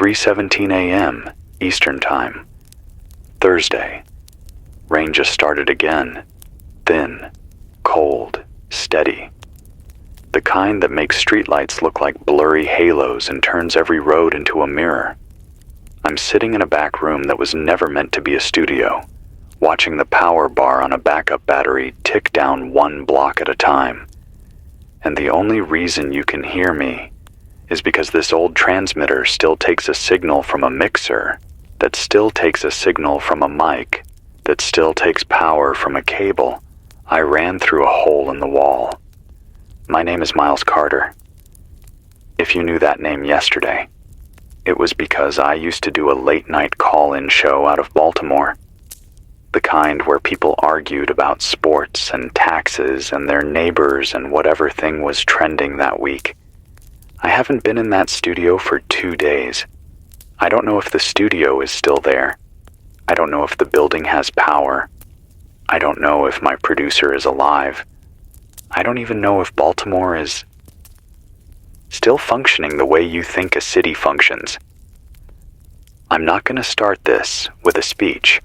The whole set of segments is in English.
3:17 a.m. Eastern Time. Thursday. Rain just started again. Thin, cold, steady. The kind that makes streetlights look like blurry halos and turns every road into a mirror. I'm sitting in a back room that was never meant to be a studio, watching the power bar on a backup battery tick down one block at a time. And the only reason you can hear me is because this old transmitter still takes a signal from a mixer, that still takes a signal from a mic, that still takes power from a cable I ran through a hole in the wall. My name is Miles Carter. If you knew that name yesterday, it was because I used to do a late-night call-in show out of Baltimore. The kind where people argued about sports and taxes and their neighbors and whatever thing was trending that week. I haven't been in that studio for 2 days. I don't know if the studio is still there. I don't know if the building has power. I don't know if my producer is alive. I don't even know if Baltimore is still functioning the way you think a city functions. I'm not going to start this with a speech.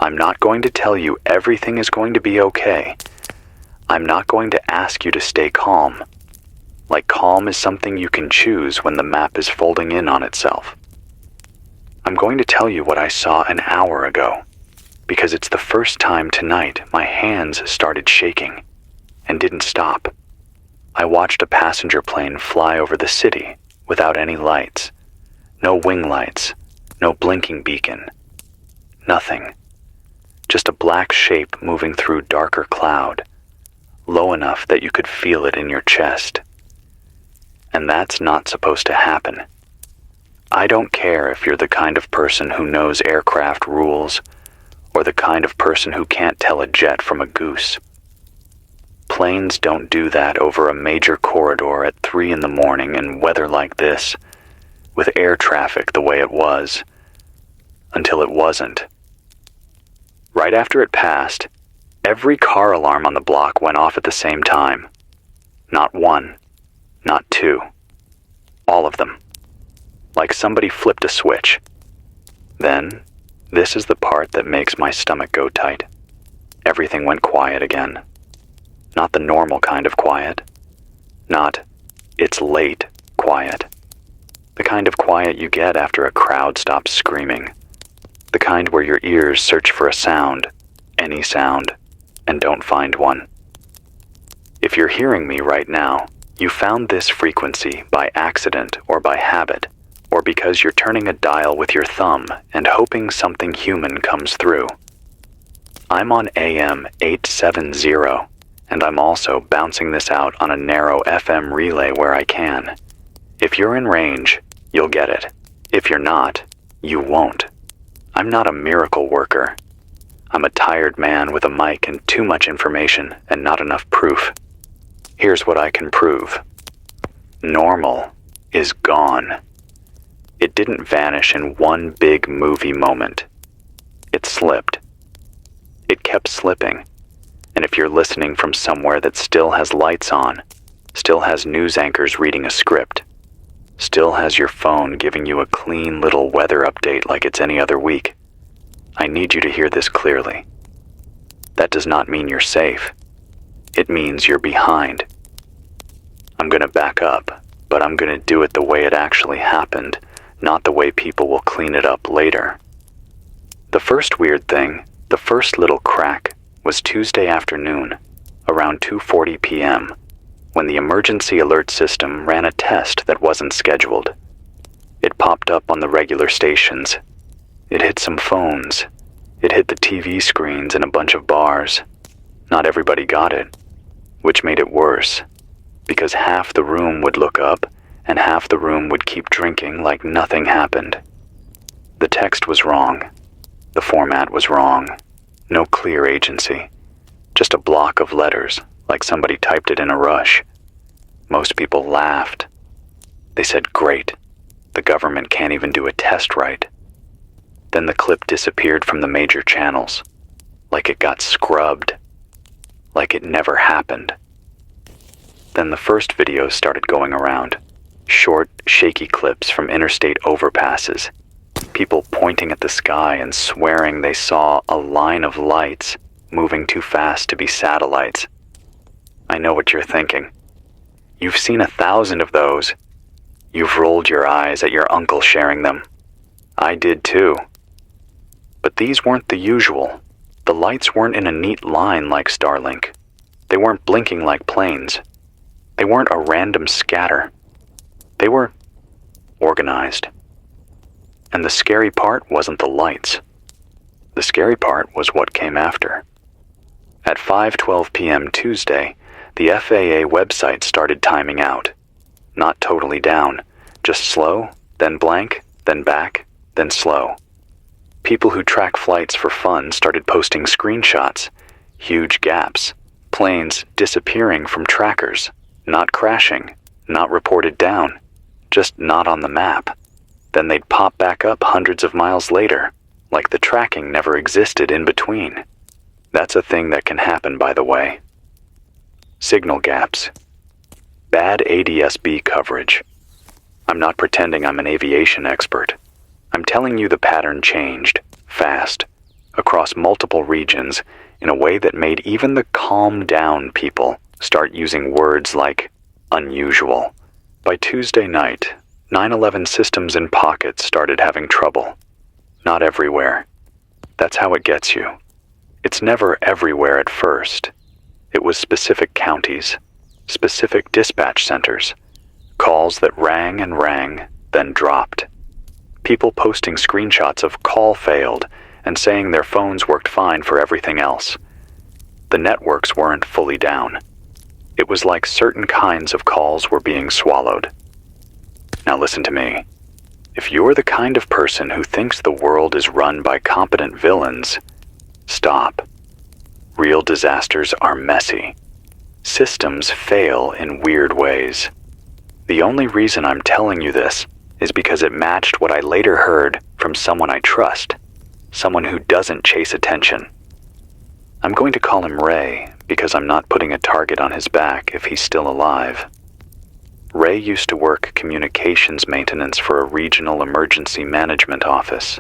I'm not going to tell you everything is going to be okay. I'm not going to ask you to stay calm. Like calm is something you can choose when the map is folding in on itself. I'm going to tell you what I saw an hour ago, because it's the first time tonight my hands started shaking and didn't stop. I watched a passenger plane fly over the city without any lights. No wing lights, no blinking beacon. Nothing. Just a black shape moving through darker cloud, low enough that you could feel it in your chest. And that's not supposed to happen. I don't care if you're the kind of person who knows aircraft rules, or the kind of person who can't tell a jet from a goose. Planes don't do that over a major corridor at 3 in the morning in weather like this, with air traffic the way it was, until it wasn't. Right after it passed, every car alarm on the block went off at the same time. Not one, not two. All of them. Like somebody flipped a switch. Then, this is the part that makes my stomach go tight. Everything went quiet again. Not the normal kind of quiet. Not, it's late quiet. The kind of quiet you get after a crowd stops screaming. The kind where your ears search for a sound, any sound, and don't find one. If you're hearing me right now, you found this frequency by accident or by habit, or because you're turning a dial with your thumb and hoping something human comes through. I'm on AM 870, and I'm also bouncing this out on a narrow FM relay where I can. If you're in range, you'll get it. If you're not, you won't. I'm not a miracle worker. I'm a tired man with a mic and too much information and not enough proof. Here's what I can prove. Normal is gone. It didn't vanish in one big movie moment. It slipped. It kept slipping. And if you're listening from somewhere that still has lights on, still has news anchors reading a script, still has your phone giving you a clean little weather update like it's any other week, I need you to hear this clearly. That does not mean you're safe. It means you're behind. I'm going to back up, but I'm going to do it the way it actually happened, not the way people will clean it up later. The first weird thing, the first little crack, was Tuesday afternoon, around 2:40 p.m., when the emergency alert system ran a test that wasn't scheduled. It popped up on the regular stations. It hit some phones. It hit the TV screens in a bunch of bars. Not everybody got it, which made it worse, because half the room would look up and half the room would keep drinking like nothing happened. The text was wrong. The format was wrong. No clear agency. Just a block of letters, like somebody typed it in a rush. Most people laughed. They said, "Great. The government can't even do a test right." Then the clip disappeared from the major channels, like it got scrubbed, like it never happened. Then the first videos started going around. Short, shaky clips from interstate overpasses. People pointing at the sky and swearing they saw a line of lights moving too fast to be satellites. I know what you're thinking. You've seen 1,000 of those. You've rolled your eyes at your uncle sharing them. I did too. But these weren't the usual. The lights weren't in a neat line like Starlink. They weren't blinking like planes. They weren't a random scatter. They were organized. And the scary part wasn't the lights. The scary part was what came after. At 5:12 p.m. Tuesday, the FAA website started timing out. Not totally down, just slow, then blank, then back, then slow. People who track flights for fun started posting screenshots, huge gaps, planes disappearing from trackers, not crashing, not reported down, just not on the map. Then they'd pop back up hundreds of miles later, like the tracking never existed in between. That's a thing that can happen, by the way. Signal gaps. Bad ADS-B coverage. I'm not pretending I'm an aviation expert. I'm telling you the pattern changed, fast, across multiple regions, in a way that made even the calm-down people start using words like unusual. By Tuesday night, 9/11 systems in pockets started having trouble. Not everywhere. That's how it gets you. It's never everywhere at first. It was specific counties, specific dispatch centers, calls that rang and rang, then dropped. People posting screenshots of call failed and saying their phones worked fine for everything else. The networks weren't fully down. It was like certain kinds of calls were being swallowed. Now listen to me. If you're the kind of person who thinks the world is run by competent villains, stop. Real disasters are messy. Systems fail in weird ways. The only reason I'm telling you this is because it matched what I later heard from someone I trust, someone who doesn't chase attention. I'm going to call him Ray because I'm not putting a target on his back if he's still alive. Ray used to work communications maintenance for a regional emergency management office,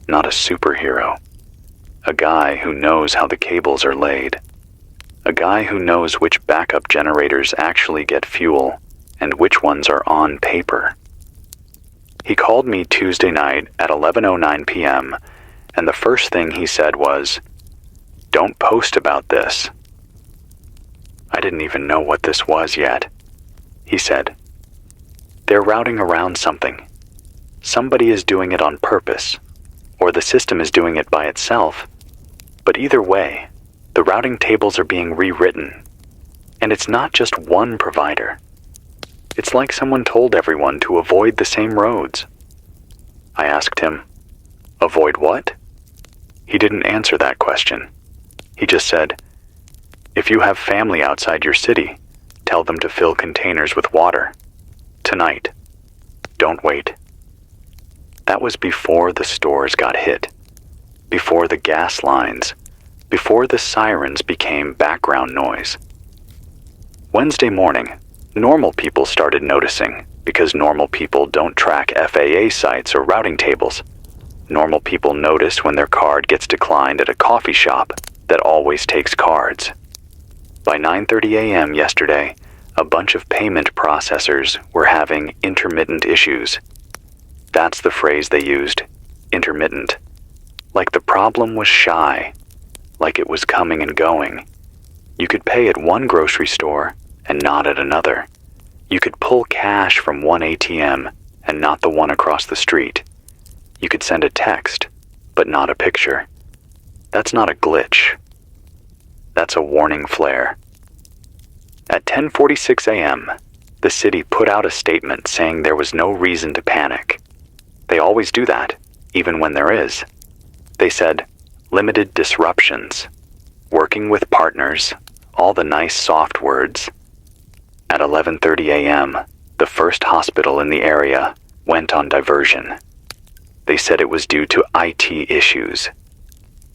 not a superhero. A guy who knows how the cables are laid. A guy who knows which backup generators actually get fuel and which ones are on paper. He called me Tuesday night at 11:09 p.m. and the first thing he said was, "Don't post about this." I didn't even know what this was yet. He said, "They're routing around something. Somebody is doing it on purpose, or the system is doing it by itself. But either way, the routing tables are being rewritten. And it's not just one provider. It's like someone told everyone to avoid the same roads." I asked him, "Avoid what?" He didn't answer that question. He just said, "If you have family outside your city, tell them to fill containers with water. Tonight. Don't wait." That was before the stores got hit, before the gas lines, before the sirens became background noise. Wednesday morning, normal people started noticing because normal people don't track FAA sites or routing tables. Normal people noticed when their card gets declined at a coffee shop that always takes cards. By 9:30 a.m. yesterday, a bunch of payment processors were having intermittent issues. That's the phrase they used, intermittent. Like the problem was shy, like it was coming and going. You could pay at one grocery store and not at another. You could pull cash from one ATM and not the one across the street. You could send a text, but not a picture. That's not a glitch. That's a warning flare. At 10:46 a.m., the city put out a statement saying there was no reason to panic. They always do that, even when there is. They said, limited disruptions, working with partners, all the nice soft words. At 11:30 a.m., the first hospital in the area went on diversion. They said it was due to IT issues.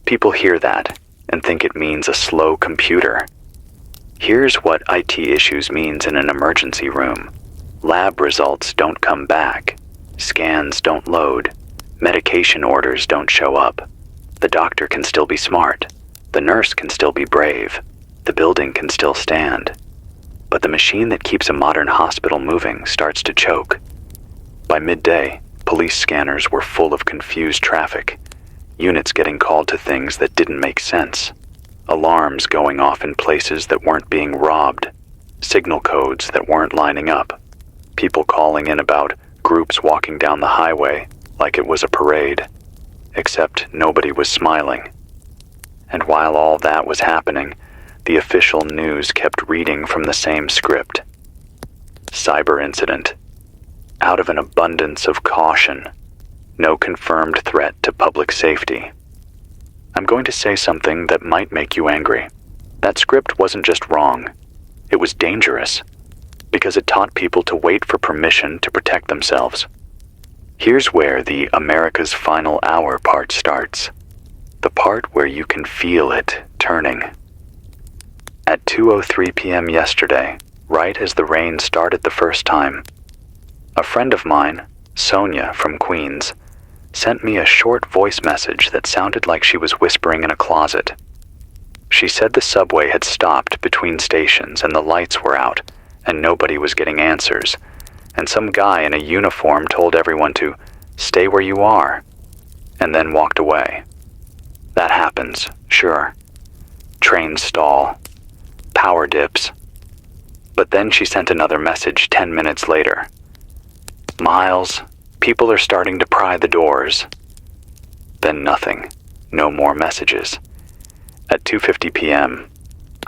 People hear that and think it means a slow computer. Here's what IT issues means in an emergency room. Lab results don't come back. Scans don't load. Medication orders don't show up. The doctor can still be smart. The nurse can still be brave. The building can still stand. But the machine that keeps a modern hospital moving starts to choke. By midday, police scanners were full of confused traffic, units getting called to things that didn't make sense, alarms going off in places that weren't being robbed, signal codes that weren't lining up, people calling in about groups walking down the highway like it was a parade, except nobody was smiling. And while all that was happening, the official news kept reading from the same script. Cyber incident. Out of an abundance of caution. No confirmed threat to public safety. I'm going to say something that might make you angry. That script wasn't just wrong. It was dangerous, because it taught people to wait for permission to protect themselves. Here's where the America's Final Hour part starts. The part where you can feel it turning. At 2:03 p.m. yesterday, right as the rain started the first time, a friend of mine, Sonia from Queens, sent me a short voice message that sounded like she was whispering in a closet. She said the subway had stopped between stations and the lights were out and nobody was getting answers, and some guy in a uniform told everyone to stay where you are, and then walked away. That happens, sure. Trains stall. Power dips. But then she sent another message 10 minutes later. Miles, people are starting to pry the doors. Then nothing. No more messages. At 2:50 p.m.,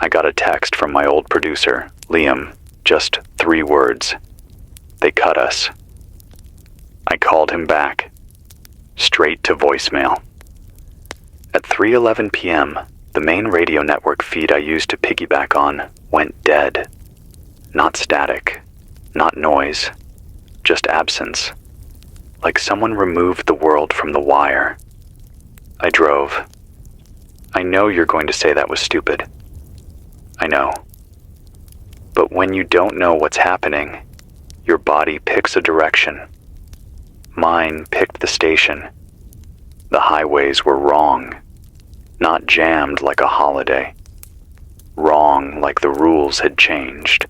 I got a text from my old producer, Liam. Just 3 words. They cut us. I called him back. Straight to voicemail. At 3:11 p.m., the main radio network feed I used to piggyback on went dead. Not static. Not noise. Just absence. Like someone removed the world from the wire. I drove. I know you're going to say that was stupid. I know. But when you don't know what's happening, your body picks a direction. Mine picked the station. The highways were wrong. Not jammed like a holiday. Wrong like the rules had changed.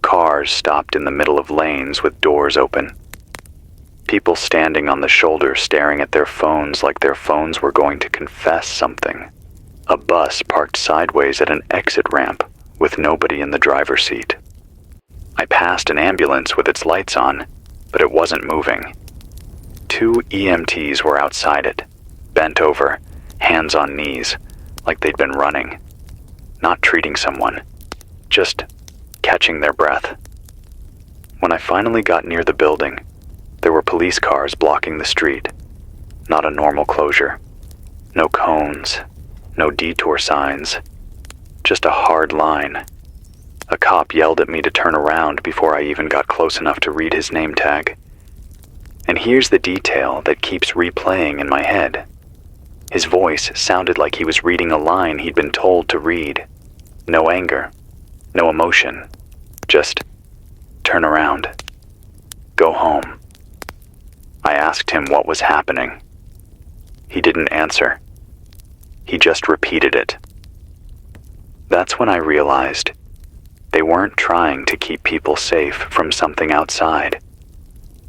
Cars stopped in the middle of lanes with doors open. People standing on the shoulder staring at their phones like their phones were going to confess something. A bus parked sideways at an exit ramp with nobody in the driver's seat. I passed an ambulance with its lights on, but it wasn't moving. 2 EMTs were outside it, bent over, hands on knees, like they'd been running. Not treating someone, just catching their breath. When I finally got near the building, there were police cars blocking the street. Not a normal closure. No cones, no detour signs. Just a hard line. A cop yelled at me to turn around before I even got close enough to read his name tag. And here's the detail that keeps replaying in my head. His voice sounded like he was reading a line he'd been told to read. No anger, no emotion, just turn around, go home. I asked him what was happening. He didn't answer. He just repeated it. That's when I realized they weren't trying to keep people safe from something outside.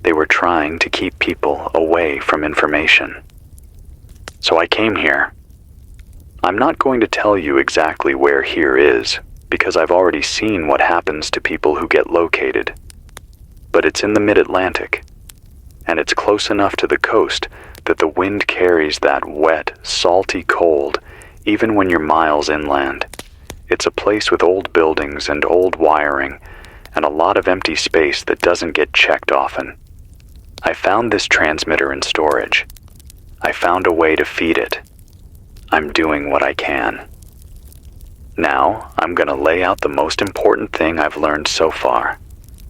They were trying to keep people away from information. So I came here. I'm not going to tell you exactly where here is, because I've already seen what happens to people who get located. But it's in the mid-Atlantic, and it's close enough to the coast that the wind carries that wet, salty cold even when you're miles inland. It's a place with old buildings and old wiring, and a lot of empty space that doesn't get checked often. I found this transmitter in storage. I found a way to feed it. I'm doing what I can. Now, I'm going to lay out the most important thing I've learned so far,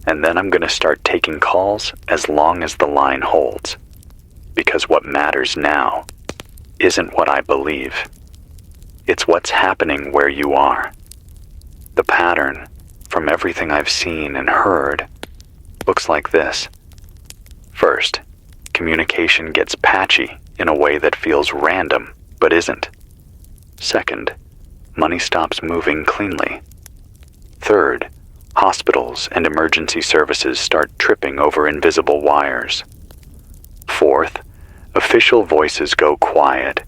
and then I'm going to start taking calls as long as the line holds. Because what matters now isn't what I believe. It's what's happening where you are. The pattern, from everything I've seen and heard, looks like this. First, communication gets patchy in a way that feels random, but isn't. Second, money stops moving cleanly. Third, hospitals and emergency services start tripping over invisible wires. Fourth, official voices go quiet,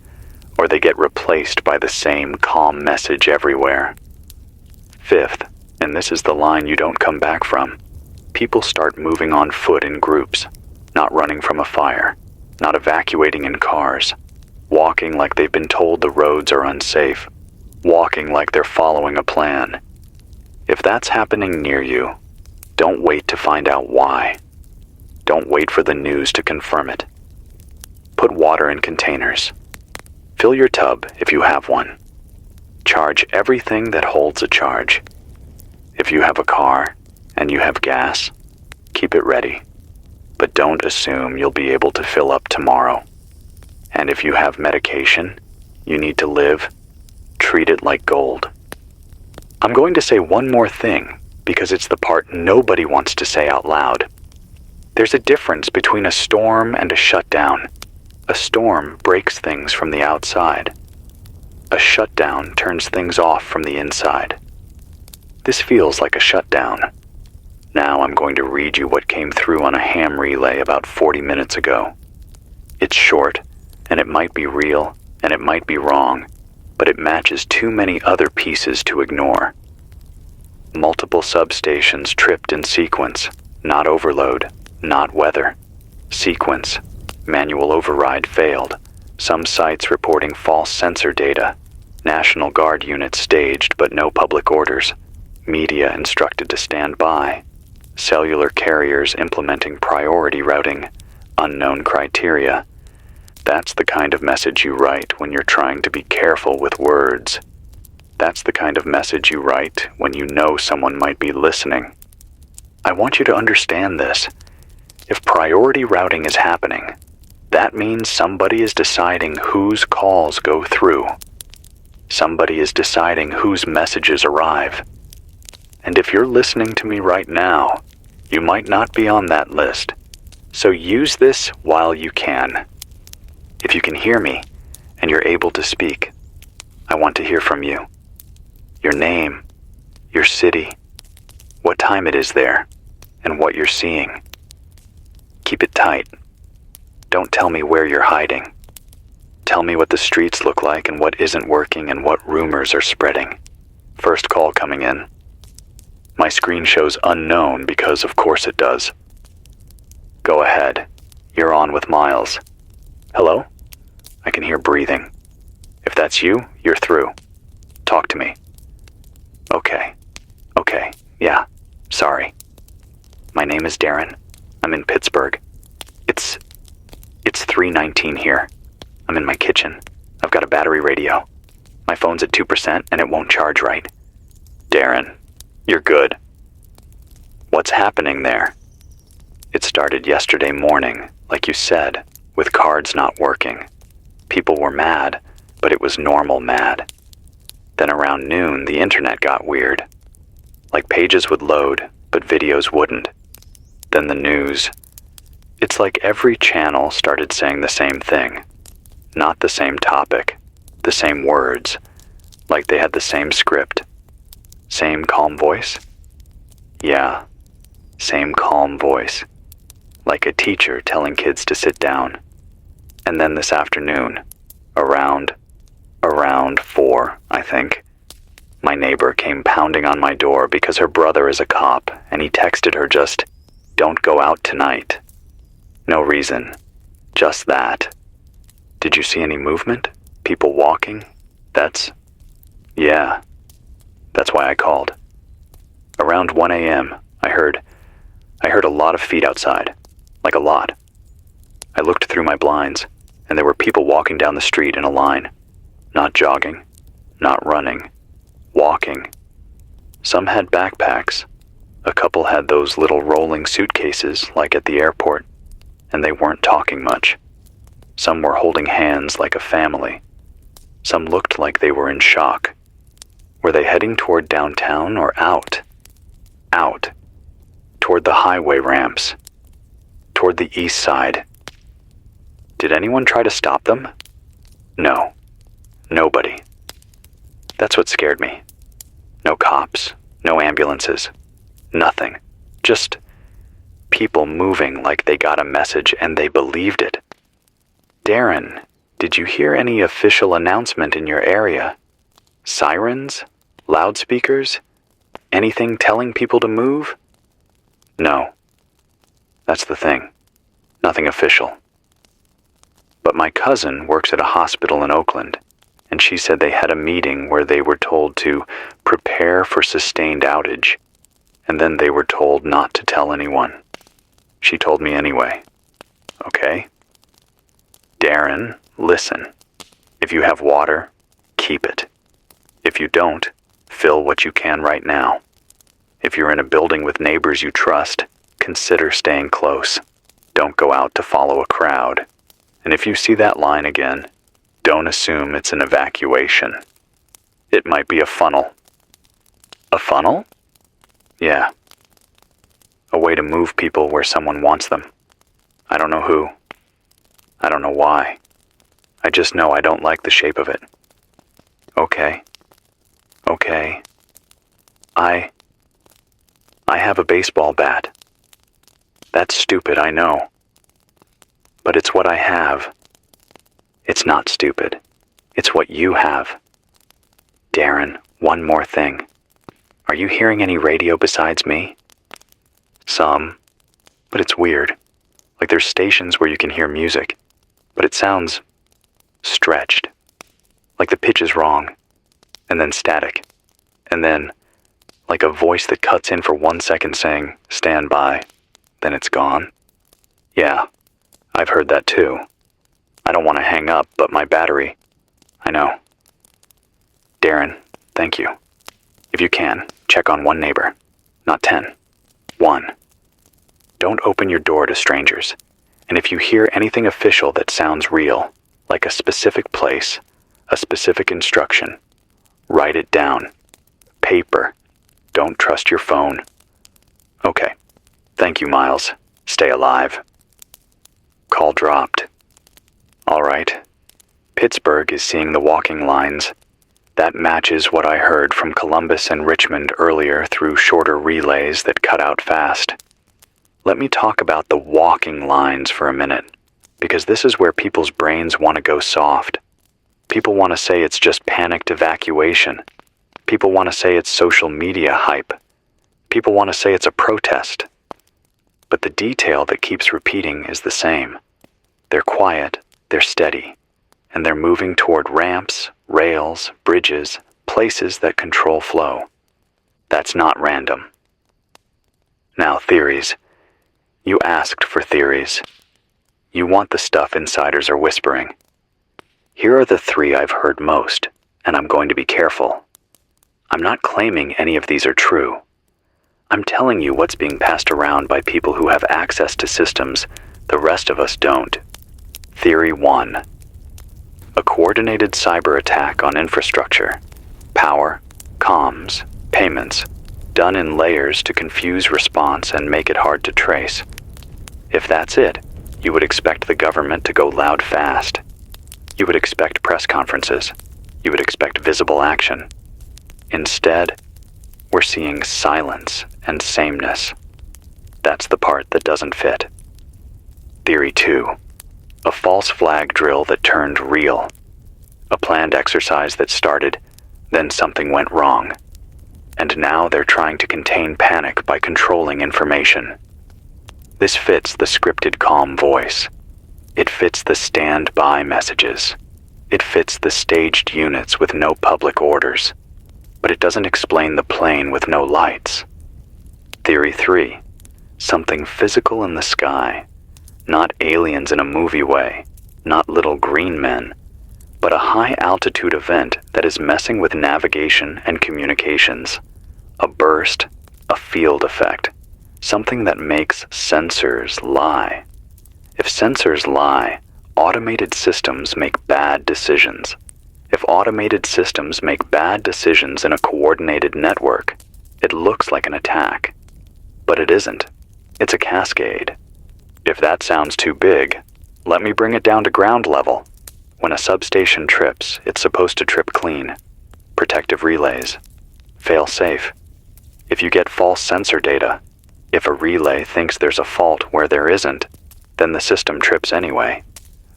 or they get replaced by the same calm message everywhere. Fifth, and this is the line you don't come back from, people start moving on foot in groups, not running from a fire, not evacuating in cars, walking like they've been told the roads are unsafe, walking like they're following a plan. If that's happening near you, don't wait to find out why. Don't wait for the news to confirm it. Put water in containers. Fill your tub if you have one. Charge everything that holds a charge. If you have a car and you have gas, keep it ready. But don't assume you'll be able to fill up tomorrow. And if you have medication you need to live, treat it like gold. I'm going to say one more thing because it's the part nobody wants to say out loud. There's a difference between a storm and a shutdown. A storm breaks things from the outside. A shutdown turns things off from the inside. This feels like a shutdown. Now I'm going to read you what came through on a ham relay about 40 minutes ago. It's short, and it might be real, and it might be wrong, but it matches too many other pieces to ignore. Multiple substations tripped in sequence, not overload, not weather. Sequence. Manual override failed. Some sites reporting false sensor data. National Guard units staged but no public orders. Media instructed to stand by. Cellular carriers implementing priority routing. Unknown criteria. That's the kind of message you write when you're trying to be careful with words. That's the kind of message you write when you know someone might be listening. I want you to understand this. If priority routing is happening, that means somebody is deciding whose calls go through. Somebody is deciding whose messages arrive. And if you're listening to me right now, you might not be on that list. So use this while you can. If you can hear me and you're able to speak, I want to hear from you. Your name, your city, what time it is there, and what you're seeing. Keep it tight. Don't tell me where you're hiding. Tell me what the streets look like and what isn't working and what rumors are spreading. First call coming in. My screen shows unknown because of course it does. Go ahead. You're on with Miles. Hello? I can hear breathing. If that's you, you're through. Talk to me. Okay. Yeah. Sorry. My name is Darren. I'm in Pittsburgh. It's 3:19 here. I'm in my kitchen. I've got a battery radio. My phone's at 2% and it won't charge right. Darren, you're good. What's happening there? It started yesterday morning, like you said, with cards not working. People were mad, but it was normal mad. Then around noon, the internet got weird. Like pages would load, but videos wouldn't. Then the news. It's like every channel started saying the same thing. Not the same topic, the same words, like they had the same script. Same calm voice? Yeah, same calm voice. Like a teacher telling kids to sit down. And then this afternoon, around 4, I think, my neighbor came pounding on my door because her brother is a cop, and he texted her just, "Don't go out tonight." No reason, just that. Did you see any movement? People walking? Yeah, that's why I called. Around 1 a.m., I heard a lot of feet outside, like a lot. I looked through my blinds, and there were people walking down the street in a line. Not jogging, not running, walking. Some had backpacks. A couple had those little rolling suitcases like at the airport, and they weren't talking much. Some were holding hands like a family. Some looked like they were in shock. Were they heading toward downtown or out? Out. Toward toward the highway ramps, toward the east side. Did anyone try to stop them? No. Nobody. That's what scared me. No cops, no ambulances, nothing. Just people moving like they got a message and they believed it. Darren, did you hear any official announcement in your area? Sirens? Loudspeakers? Anything telling people to move? No. That's the thing. Nothing official. But my cousin works at a hospital in Oakland, and she said they had a meeting where they were told to prepare for sustained outage, and then they were told not to tell anyone. She told me anyway. Okay? Darren, listen. If you have water, keep it. If you don't, fill what you can right now. If you're in a building with neighbors you trust, consider staying close. Don't go out to follow a crowd. And if you see that line again, don't assume it's an evacuation. It might be a funnel. A funnel? Yeah. A way to move people where someone wants them. I don't know who. I don't know why. I just know I don't like the shape of it. Okay. Okay. I have a baseball bat. That's stupid, I know. But it's what I have. It's not stupid. It's what you have. Darren, one more thing. Are you hearing any radio besides me? Some, but it's weird. Like there's stations where you can hear music, but it sounds stretched. Like the pitch is wrong, and then static, and then like a voice that cuts in for 1 second saying, "Stand by," then it's gone. Yeah, I've heard that too. I don't want to hang up, but my battery, I know. Darren, thank you. If you can, check on one neighbor, not 10. 1. Don't open your door to strangers. And if you hear anything official that sounds real, like a specific place, a specific instruction, write it down. Paper. Don't trust your phone. Okay. Thank you, Miles. Stay alive. Call dropped. All right. Pittsburgh is seeing the walking lines. That matches what I heard from Columbus and Richmond earlier through shorter relays that cut out fast. Let me talk about the walking lines for a minute, because this is where people's brains want to go soft. People want to say it's just panicked evacuation. People want to say it's social media hype. People want to say it's a protest. But the detail that keeps repeating is the same. They're quiet, they're steady, and they're moving toward ramps, rails, bridges, places that control flow. That's not random. Now, theories. You asked for theories. You want the stuff insiders are whispering. Here are the 3 I've heard most, and I'm going to be careful. I'm not claiming any of these are true. I'm telling you what's being passed around by people who have access to systems the rest of us don't. Theory 1. A coordinated cyber attack on infrastructure, power, comms, payments, done in layers to confuse response and make it hard to trace. If that's it, you would expect the government to go loud fast. You would expect press conferences. You would expect visible action. Instead, we're seeing silence and sameness. That's the part that doesn't fit. Theory 2. A false flag drill that turned real. A planned exercise that started, then something went wrong. And now they're trying to contain panic by controlling information. This fits the scripted calm voice. It fits the stand-by messages. It fits the staged units with no public orders. But it doesn't explain the plane with no lights. Theory 3. Something physical in the sky. Not aliens in a movie way, not little green men, but a high-altitude event that is messing with navigation and communications. A burst, a field effect, something that makes sensors lie. If sensors lie, automated systems make bad decisions. If automated systems make bad decisions in a coordinated network, it looks like an attack. But it isn't. It's a cascade. If that sounds too big, let me bring it down to ground level. When a substation trips, it's supposed to trip clean. Protective relays. Fail safe. If you get false sensor data, if a relay thinks there's a fault where there isn't, then the system trips anyway.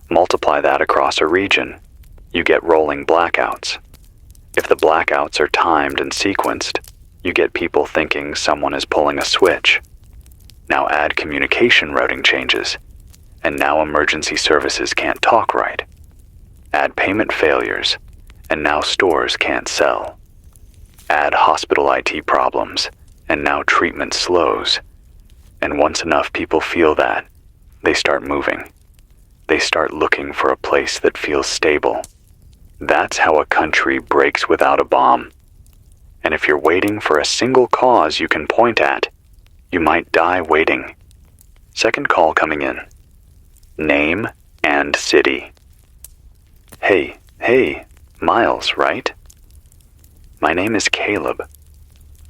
Multiply that across a region. You get rolling blackouts. If the blackouts are timed and sequenced, you get people thinking someone is pulling a switch. Now add communication routing changes, and now emergency services can't talk right. Add payment failures, and now stores can't sell. Add hospital IT problems, and now treatment slows. And once enough people feel that, they start moving. They start looking for a place that feels stable. That's how a country breaks without a bomb. And if you're waiting for a single cause you can point at, you might die waiting. Second call coming in. Name and city. Hey, Miles, right? My name is Caleb.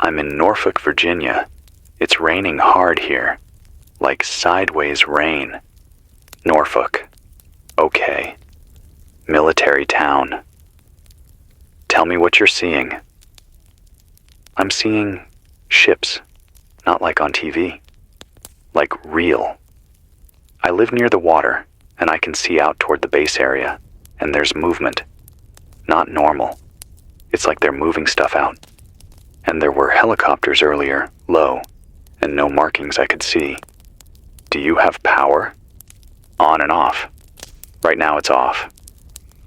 I'm in Norfolk, Virginia. It's raining hard here, like sideways rain. Norfolk. Okay. Military town. Tell me what you're seeing. I'm seeing ships, not like on TV. Like real. I live near the water, and I can see out toward the base area, and there's movement. Not normal. It's like they're moving stuff out. And there were helicopters earlier, low, and no markings I could see. Do you have power? On and off. Right now it's off.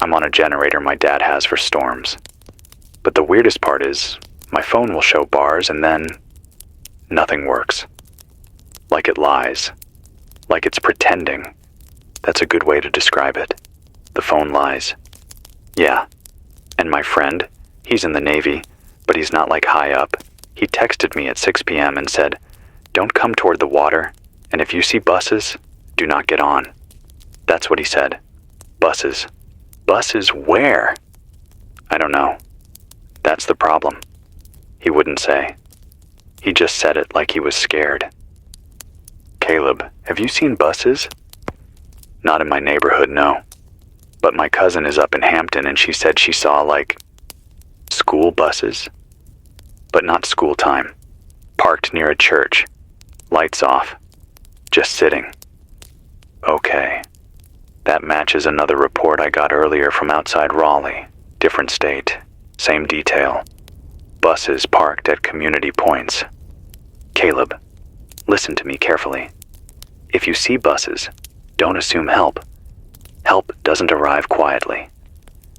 I'm on a generator my dad has for storms. But the weirdest part is, my phone will show bars and then nothing works. Like it lies. Like it's pretending. That's a good way to describe it. The phone lies. Yeah. And my friend, he's in the Navy, but he's not like high up. He texted me at 6 p.m. and said, "Don't come toward the water, and if you see buses, do not get on." That's what he said. Buses. Buses where? I don't know. That's the problem. He wouldn't say. He just said it like he was scared. Caleb, have you seen buses? Not in my neighborhood, no. But my cousin is up in Hampton and she said she saw, like, school buses. But not school time. Parked near a church. Lights off. Just sitting. Okay. That matches another report I got earlier from outside Raleigh. Different state. Same detail. Buses parked at community points. Caleb, listen to me carefully. If you see buses, don't assume help. Help doesn't arrive quietly.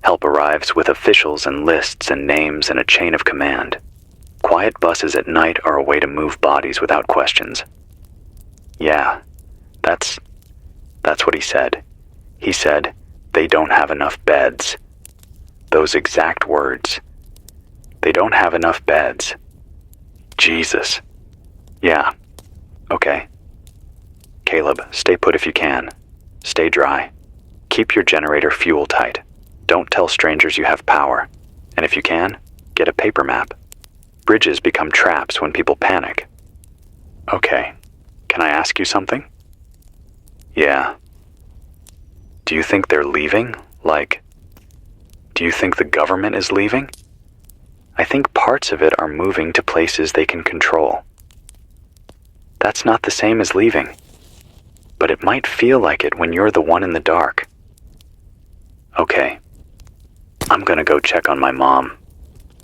Help arrives with officials and lists and names and a chain of command. Quiet buses at night are a way to move bodies without questions. Yeah, that's what he said. He said, they don't have enough beds. Those exact words. They don't have enough beds. Jesus. Yeah. Okay. Caleb, stay put if you can. Stay dry. Keep your generator fuel tight. Don't tell strangers you have power. And if you can, get a paper map. Bridges become traps when people panic. Okay. Can I ask you something? Yeah. Do you think they're leaving? Like, do you think the government is leaving? I think parts of it are moving to places they can control. That's not the same as leaving. But it might feel like it when you're the one in the dark. Okay. I'm gonna go check on my mom.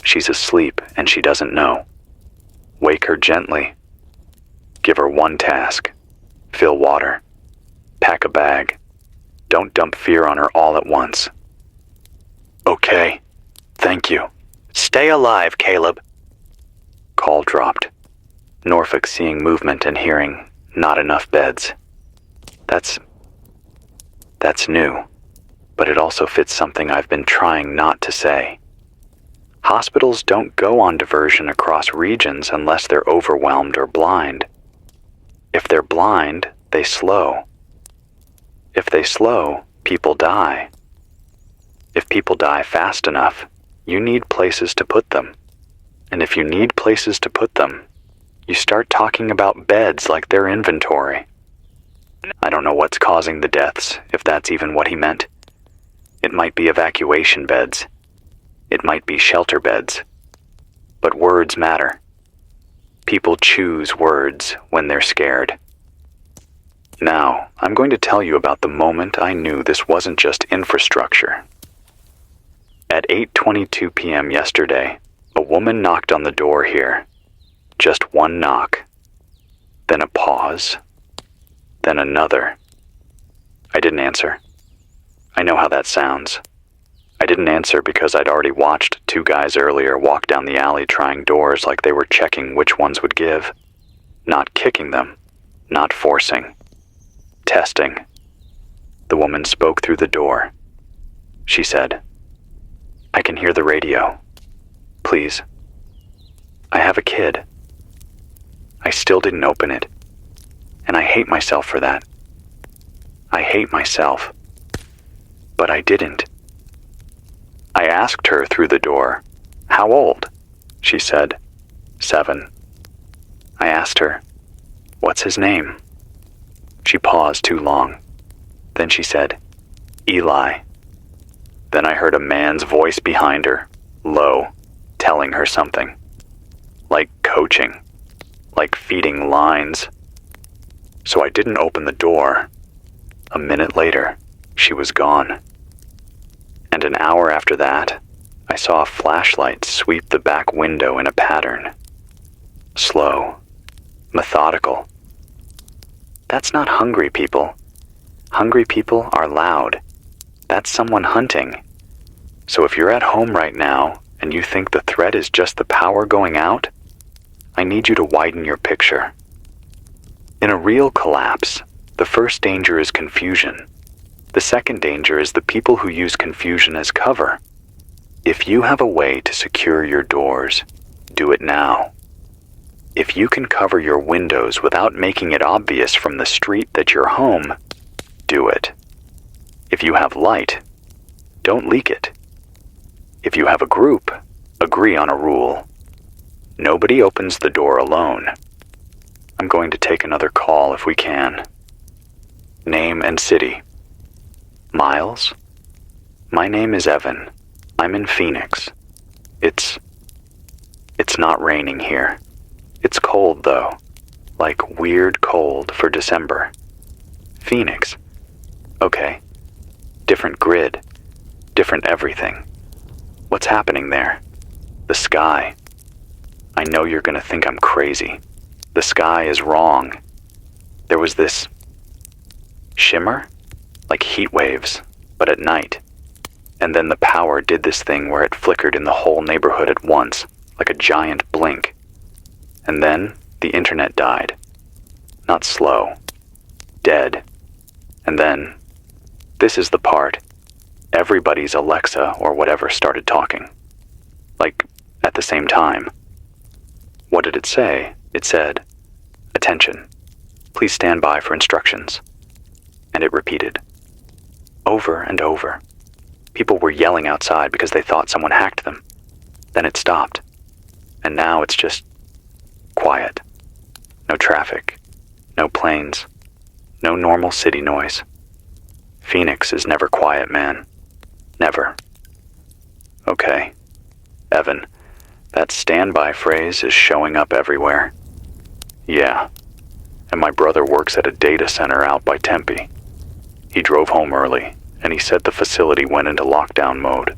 She's asleep and she doesn't know. Wake her gently. Give her one task. Fill water. Pack a bag. Don't dump fear on her all at once. Okay. Thank you. Stay alive, Caleb. Call dropped. Norfolk seeing movement and hearing not enough beds. That's new, but it also fits something I've been trying not to say. Hospitals don't go on diversion across regions unless they're overwhelmed or blind. If they're blind, they slow. If they slow, people die. If people die fast enough, you need places to put them. And if you need places to put them, You start talking about beds like they're inventory. I don't know what's causing the deaths, if that's even what he meant. It might be evacuation beds. It might be shelter beds. But words matter. People choose words when they're scared. Now, I'm going to tell you about the moment I knew this wasn't just infrastructure. At 8:22 p.m. yesterday, a woman knocked on the door here. Just one knock. Then a pause. Then another. I didn't answer. I know how that sounds. I didn't answer because I'd already watched two guys earlier walk down the alley trying doors like they were checking which ones would give. Not kicking them. Not forcing. Testing. The woman spoke through the door. She said, "I can hear the radio. Please. I have a kid." I still didn't open it. And I hate myself for that. I hate myself. But I didn't. I asked her through the door, "How old?" She said, 7. I asked her, "What's his name?" She paused too long. Then she said, "Eli." Then I heard a man's voice behind her, low, telling her something. Like coaching. Like feeding lines. So I didn't open the door. A minute later, she was gone. And an hour after that, I saw a flashlight sweep the back window in a pattern. Slow. Methodical. That's not hungry people. Hungry people are loud. That's someone hunting. So if you're at home right now and you think the threat is just the power going out, I need you to widen your picture. In a real collapse, the first danger is confusion. The second danger is the people who use confusion as cover. If you have a way to secure your doors, do it now. If you can cover your windows without making it obvious from the street that you're home, do it. If you have light, don't leak it. If you have a group, agree on a rule. Nobody opens the door alone. I'm going to take another call if we can. Name and city. Miles? My name is Evan. I'm in Phoenix. It's not raining here. It's cold though. Like weird cold for December. Phoenix. Okay. Different grid. Different everything. What's happening there? The sky. I know you're gonna think I'm crazy. The sky is wrong. There was this shimmer, like heat waves, but at night. And then the power did this thing where it flickered in the whole neighborhood at once, like a giant blink. And then the internet died. Not slow. Dead. And then, this is the part, everybody's Alexa or whatever started talking. Like, at the same time. What did it say? It said, "Attention. Please stand by for instructions." And it repeated. Over and over. People were yelling outside because they thought someone hacked them. Then it stopped. And now it's just quiet. No traffic. No planes. No normal city noise. Phoenix is never quiet, man. Never. Okay. Evan, that standby phrase is showing up everywhere. Yeah. And my brother works at a data center out by Tempe. He drove home early, and he said the facility went into lockdown mode.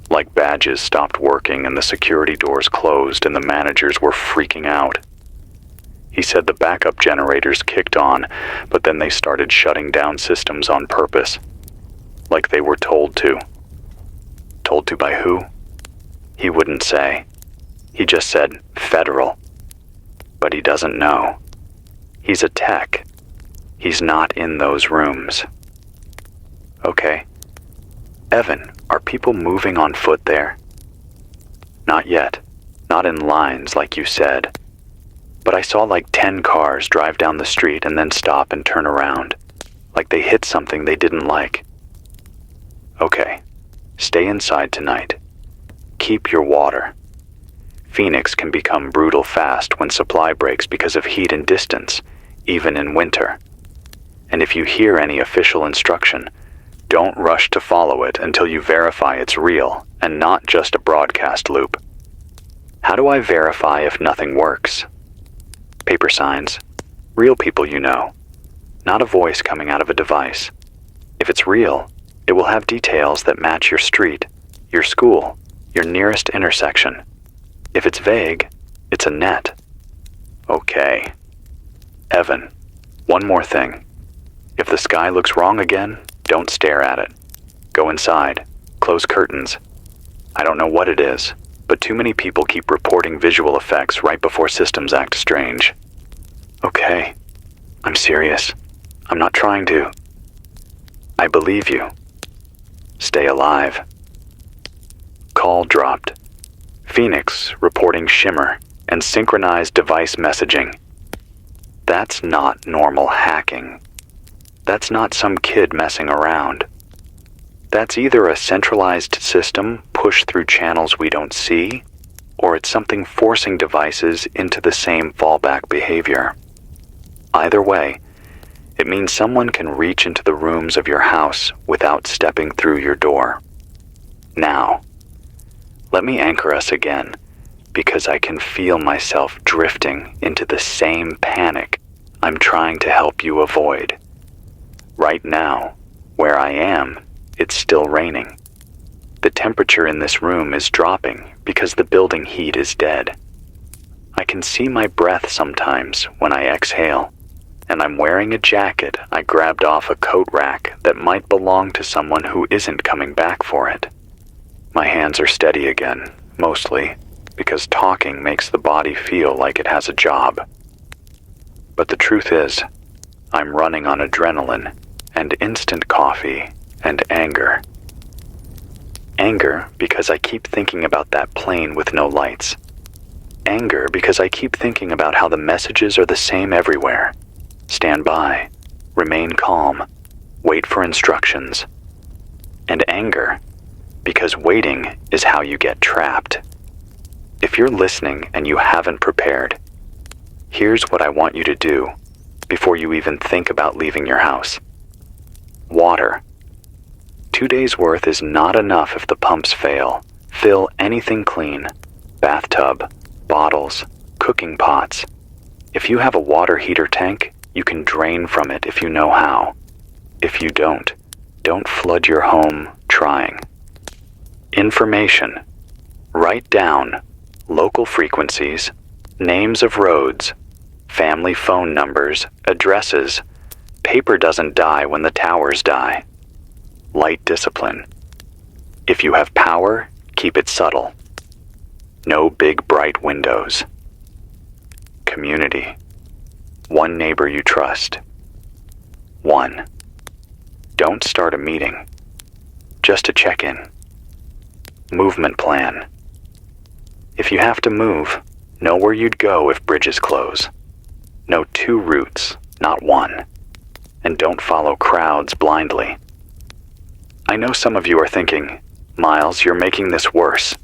Like badges stopped working and the security doors closed and the managers were freaking out. He said the backup generators kicked on, but then they started shutting down systems on purpose. Like they were told to. Told to by who? He wouldn't say. He just said federal. But he doesn't know. He's a tech. He's not in those rooms. Okay. Evan, are people moving on foot there? Not yet. Not in lines like you said. But I saw like 10 cars drive down the street and then stop and turn around. Like they hit something they didn't like. Okay. Stay inside tonight. Keep your water. Phoenix can become brutal fast when supply breaks because of heat and distance, even in winter. And if you hear any official instruction, don't rush to follow it until you verify it's real and not just a broadcast loop. How do I verify if nothing works? Paper signs, real people you know, not a voice coming out of a device. If it's real, it will have details that match your street, your school, your nearest intersection. If it's vague, it's a net. Okay. Evan, one more thing. If the sky looks wrong again, don't stare at it. Go inside. Close curtains. I don't know what it is, but too many people keep reporting visual effects right before systems act strange. Okay. I'm serious. I'm not trying to. I believe you. Stay alive. Call dropped. Phoenix reporting shimmer and synchronized device messaging. That's not normal hacking. That's not some kid messing around. That's either a centralized system pushed through channels we don't see, or it's something forcing devices into the same fallback behavior. Either way, it means someone can reach into the rooms of your house without stepping through your door. Now, let me anchor us again, because I can feel myself drifting into the same panic I'm trying to help you avoid. Right now, where I am, it's still raining. The temperature in this room is dropping because the building heat is dead. I can see my breath sometimes when I exhale, and I'm wearing a jacket I grabbed off a coat rack that might belong to someone who isn't coming back for it. My hands are steady again, mostly because talking makes the body feel like it has a job. But the truth is, I'm running on adrenaline and instant coffee and anger. Anger because I keep thinking about that plane with no lights. Anger because I keep thinking about how the messages are the same everywhere. Stand by, remain calm, wait for instructions. And anger because waiting is how you get trapped. If you're listening and you haven't prepared, here's what I want you to do before you even think about leaving your house. Water. 2 days' worth is not enough if the pumps fail. Fill anything clean. Bathtub, bottles, cooking pots. If you have a water heater tank, you can drain from it if you know how. If you don't flood your home trying. Information. Write down local frequencies, names of roads, family phone numbers, addresses. Paper doesn't die when the towers die. Light discipline. If you have power, keep it subtle. No big bright windows. Community. One neighbor you trust. 1. Don't start a meeting. Just a check-in. Movement plan. If you have to move, know where you'd go if bridges close. Know 2 routes, not 1. And don't follow crowds blindly. I know some of you are thinking, Miles, you're making this worse.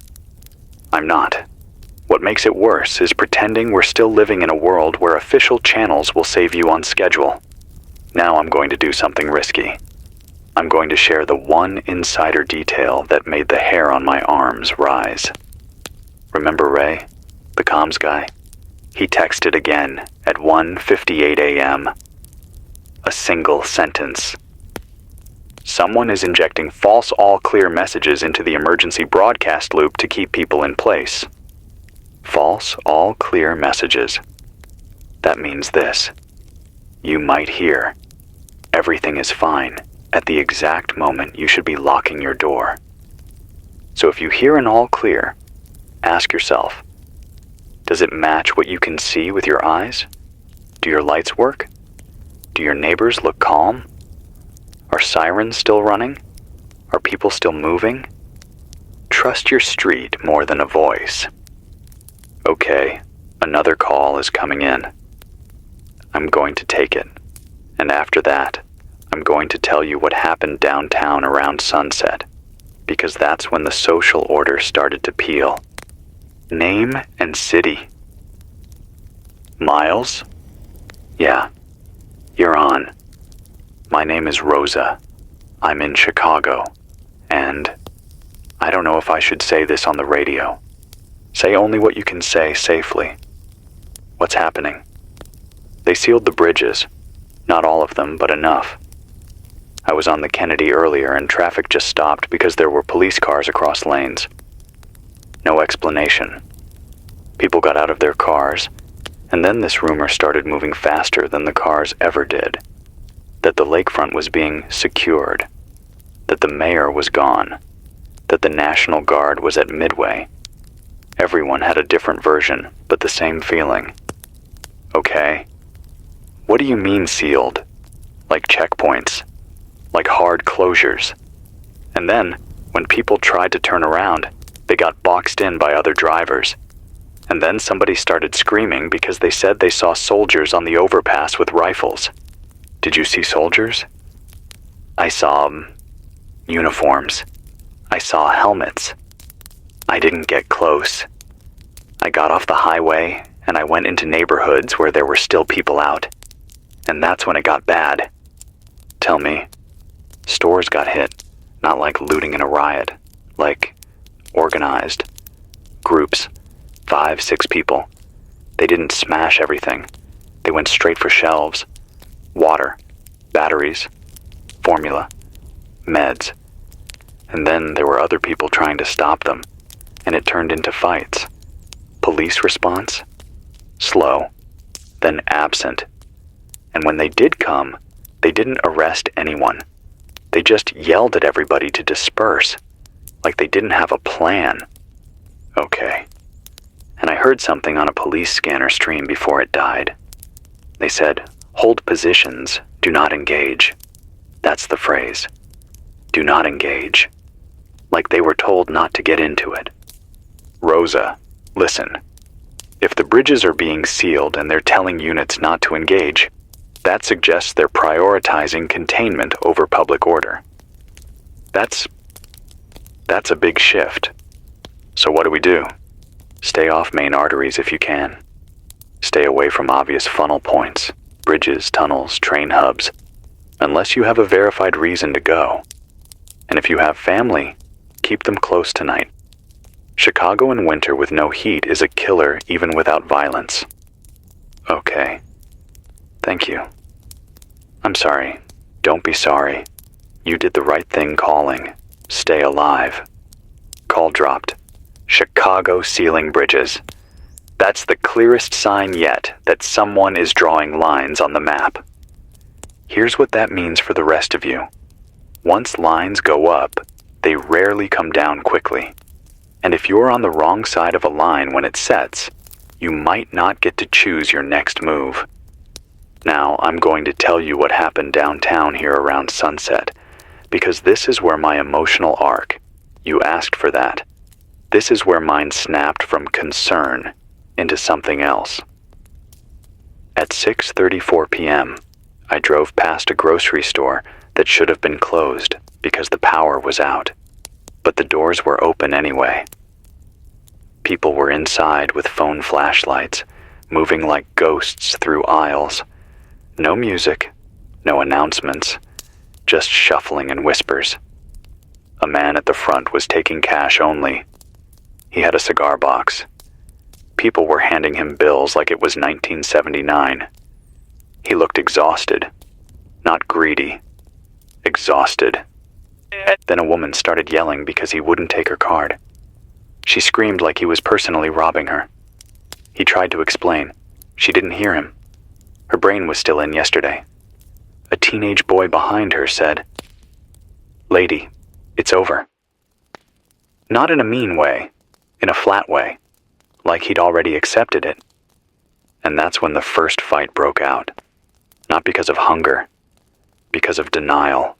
I'm not. What makes it worse is pretending we're still living in a world where official channels will save you on schedule. Now I'm going to do something risky. I'm going to share the one insider detail that made the hair on my arms rise. Remember Ray, the comms guy? He texted again at 1:58 a.m. A single sentence. Someone is injecting false all-clear messages into the emergency broadcast loop to keep people in place. False all-clear messages. That means this. You might hear, everything is fine, at the exact moment you should be locking your door. So if you hear an all-clear, ask yourself, does it match what you can see with your eyes? Do your lights work? Do your neighbors look calm? Are sirens still running? Are people still moving? Trust your street more than a voice. Okay, another call is coming in. I'm going to take it, and after that, I'm going to tell you what happened downtown around sunset, because that's when the social order started to peel. Name and city. Miles? Yeah, you're on. My name is Rosa. I'm in Chicago. And I don't know if I should say this on the radio. Say only what you can say safely. What's happening? They sealed the bridges. Not all of them, but enough. I was on the Kennedy earlier and traffic just stopped because there were police cars across lanes. No explanation. People got out of their cars, and then this rumor started moving faster than the cars ever did. That the lakefront was being secured. That the mayor was gone. That the National Guard was at Midway. Everyone had a different version, but the same feeling. Okay. What do you mean sealed? Like checkpoints? Like hard closures? And then, when people tried to turn around, they got boxed in by other drivers. And then somebody started screaming because they said they saw soldiers on the overpass with rifles. Did you see soldiers? I saw uniforms. I saw helmets. I didn't get close. I got off the highway and I went into neighborhoods where there were still people out. And that's when it got bad. Tell me, stores got hit, not like looting in a riot, like organized. Groups, 5, 6 people. They didn't smash everything. They went straight for shelves. Water, batteries, formula, meds. And then there were other people trying to stop them, and it turned into fights. Police response? Slow, then absent. And when they did come, they didn't arrest anyone. They just yelled at everybody to disperse, like they didn't have a plan. Okay. And I heard something on a police scanner stream before it died. They said, "Hold positions, do not engage." That's the phrase. Do not engage. Like they were told not to get into it. Rosa, listen. If the bridges are being sealed and they're telling units not to engage, that suggests they're prioritizing containment over public order. That's a big shift. So what do we do? Stay off main arteries if you can. Stay away from obvious funnel points, bridges, tunnels, train hubs, unless you have a verified reason to go. And if you have family, keep them close tonight. Chicago in winter with no heat is a killer even without violence. Okay. Thank you. I'm sorry. Don't be sorry. You did the right thing calling. Stay alive. Call dropped. Chicago sealing bridges. That's the clearest sign yet that someone is drawing lines on the map. Here's what that means for the rest of you. Once lines go up, they rarely come down quickly. And if you're on the wrong side of a line when it sets, you might not get to choose your next move. Now, I'm going to tell you what happened downtown here around sunset, because this is where my emotional arc, you asked for that, this is where mine snapped from concern into something else. At 6:34 p.m., I drove past a grocery store that should have been closed because the power was out, but the doors were open anyway. People were inside with phone flashlights, moving like ghosts through aisles. No music, no announcements, just shuffling and whispers. A man at the front was taking cash only. He had a cigar box. People were handing him bills like it was 1979. He looked exhausted, not greedy, exhausted. Then a woman started yelling because he wouldn't take her card. She screamed like he was personally robbing her. He tried to explain. She didn't hear him. Her brain was still in yesterday. A teenage boy behind her said, "Lady, it's over." Not in a mean way, in a flat way, like he'd already accepted it. And that's when the first fight broke out. Not because of hunger, because of denial.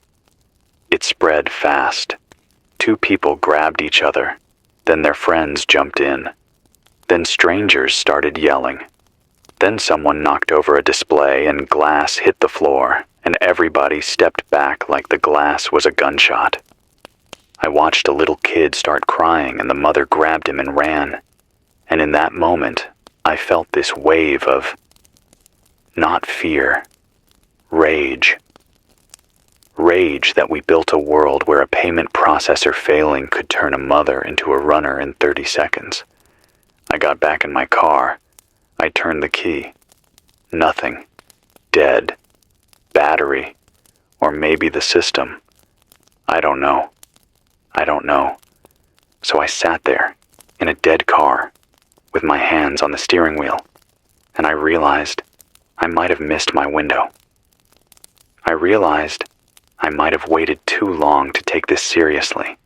It spread fast. 2 people grabbed each other. Then their friends jumped in. Then strangers started yelling. Then someone knocked over a display and glass hit the floor, and everybody stepped back like the glass was a gunshot. I watched a little kid start crying and the mother grabbed him and ran. And in that moment, I felt this wave of not fear, rage. Rage that we built a world where a payment processor failing could turn a mother into a runner in 30 seconds. I got back in my car. I turned the key. Nothing. Dead. Battery. Or maybe the system. I don't know. So I sat there, in a dead car, with my hands on the steering wheel, and I realized I might have missed my window. I realized I might have waited too long to take this seriously.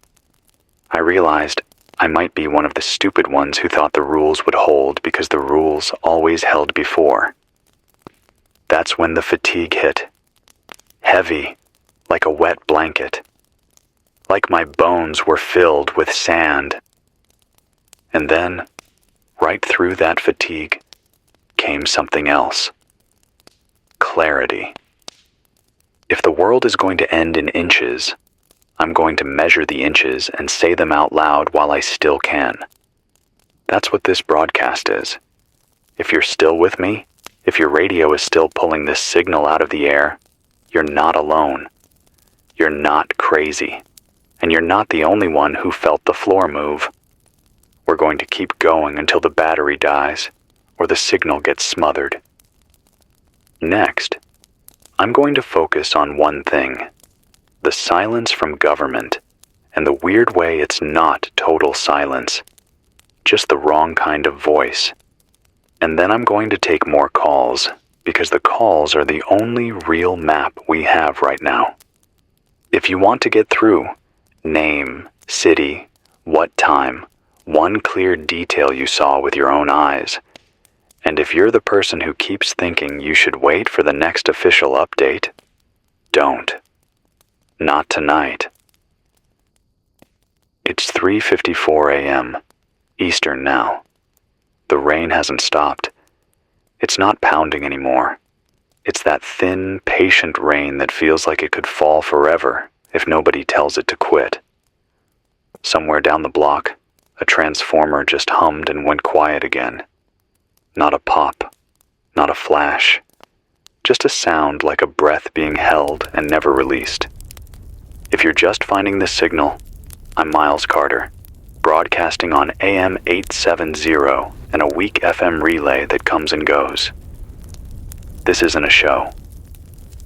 I realized I might be one of the stupid ones who thought the rules would hold because the rules always held before. That's when the fatigue hit. Heavy, like a wet blanket. Like my bones were filled with sand. And then, right through that fatigue, came something else. Clarity. If the world is going to end in inches, I'm going to measure the inches and say them out loud while I still can. That's what this broadcast is. If you're still with me, if your radio is still pulling this signal out of the air, you're not alone. You're not crazy. And you're not the only one who felt the floor move. We're going to keep going until the battery dies or the signal gets smothered. Next, I'm going to focus on one thing: the silence from government, and the weird way it's not total silence, just the wrong kind of voice. And then I'm going to take more calls, because the calls are the only real map we have right now. If you want to get through, name, city, what time, one clear detail you saw with your own eyes. And if you're the person who keeps thinking you should wait for the next official update, don't. Not tonight. It's 3:54 a.m. Eastern now. The rain hasn't stopped. It's not pounding anymore. It's that thin, patient rain that feels like it could fall forever if nobody tells it to quit. Somewhere down the block, a transformer just hummed and went quiet again. Not a pop, not a flash, just a sound like a breath being held and never released. If you're just finding this signal, I'm Miles Carter, broadcasting on AM 870 and a weak FM relay that comes and goes. This isn't a show.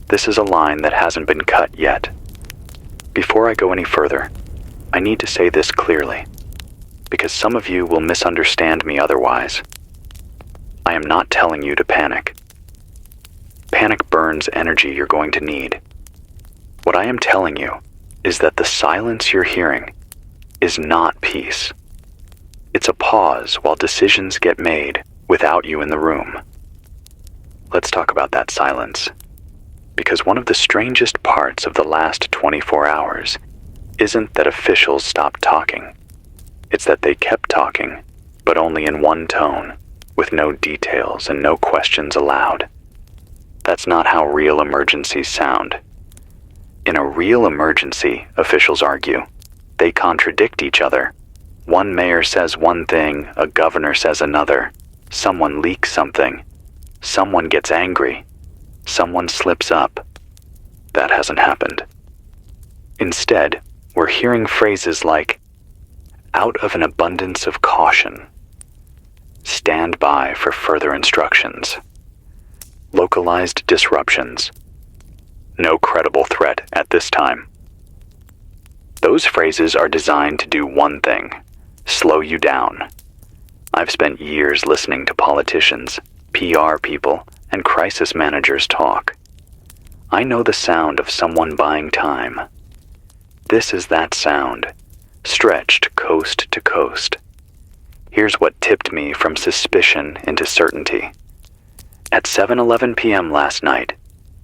This is a line that hasn't been cut yet. Before I go any further, I need to say this clearly, because some of you will misunderstand me otherwise. I am not telling you to panic. Panic burns energy you're going to need. What I am telling you is that the silence you're hearing is not peace. It's a pause while decisions get made without you in the room. Let's talk about that silence. Because one of the strangest parts of the last 24 hours isn't that officials stopped talking. It's that they kept talking, but only in one tone, with no details and no questions allowed. That's not how real emergencies sound. In a real emergency, officials argue, they contradict each other. One mayor says one thing, a governor says another. Someone leaks something. Someone gets angry. Someone slips up. That hasn't happened. Instead, we're hearing phrases like, out of an abundance of caution, stand by for further instructions, localized disruptions, no credible threat at this time. Those phrases are designed to do one thing: slow you down. I've spent years listening to politicians, PR people, and crisis managers talk. I know the sound of someone buying time. This is that sound, stretched coast to coast. Here's what tipped me from suspicion into certainty. At 7:11 p.m. last night,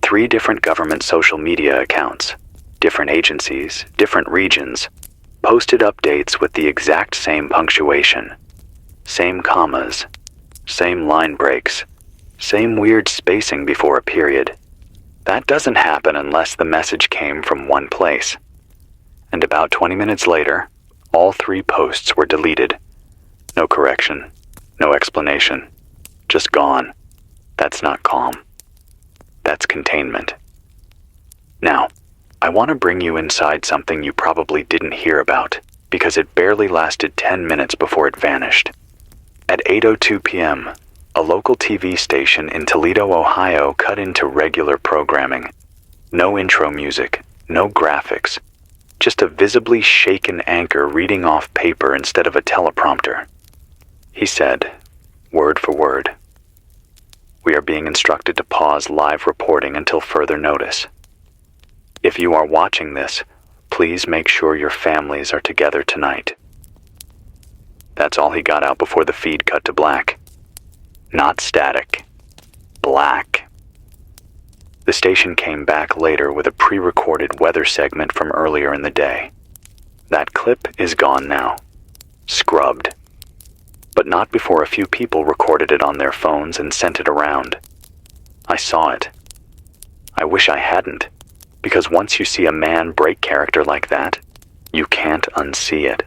3 different government social media accounts, different agencies, different regions, posted updates with the exact same punctuation, same commas, same line breaks, same weird spacing before a period. That doesn't happen unless the message came from one place. And about 20 minutes later, all 3 posts were deleted. No correction, No explanation. Just gone. That's not calm. That's containment. Now, I want to bring you inside something you probably didn't hear about, because it barely lasted 10 minutes before it vanished. At 8:02 p.m., a local TV station in Toledo, Ohio cut into regular programming. No intro music, no graphics, just a visibly shaken anchor reading off paper instead of a teleprompter. He said, word for word, "We are being instructed to pause live reporting until further notice. If you are watching this, please make sure your families are together tonight." That's all he got out before the feed cut to black. Not static. Black. The station came back later with a pre-recorded weather segment from earlier in the day. That clip is gone now. Scrubbed. But not before a few people recorded it on their phones and sent it around. I saw it. I wish I hadn't, because once you see a man break character like that, you can't unsee it.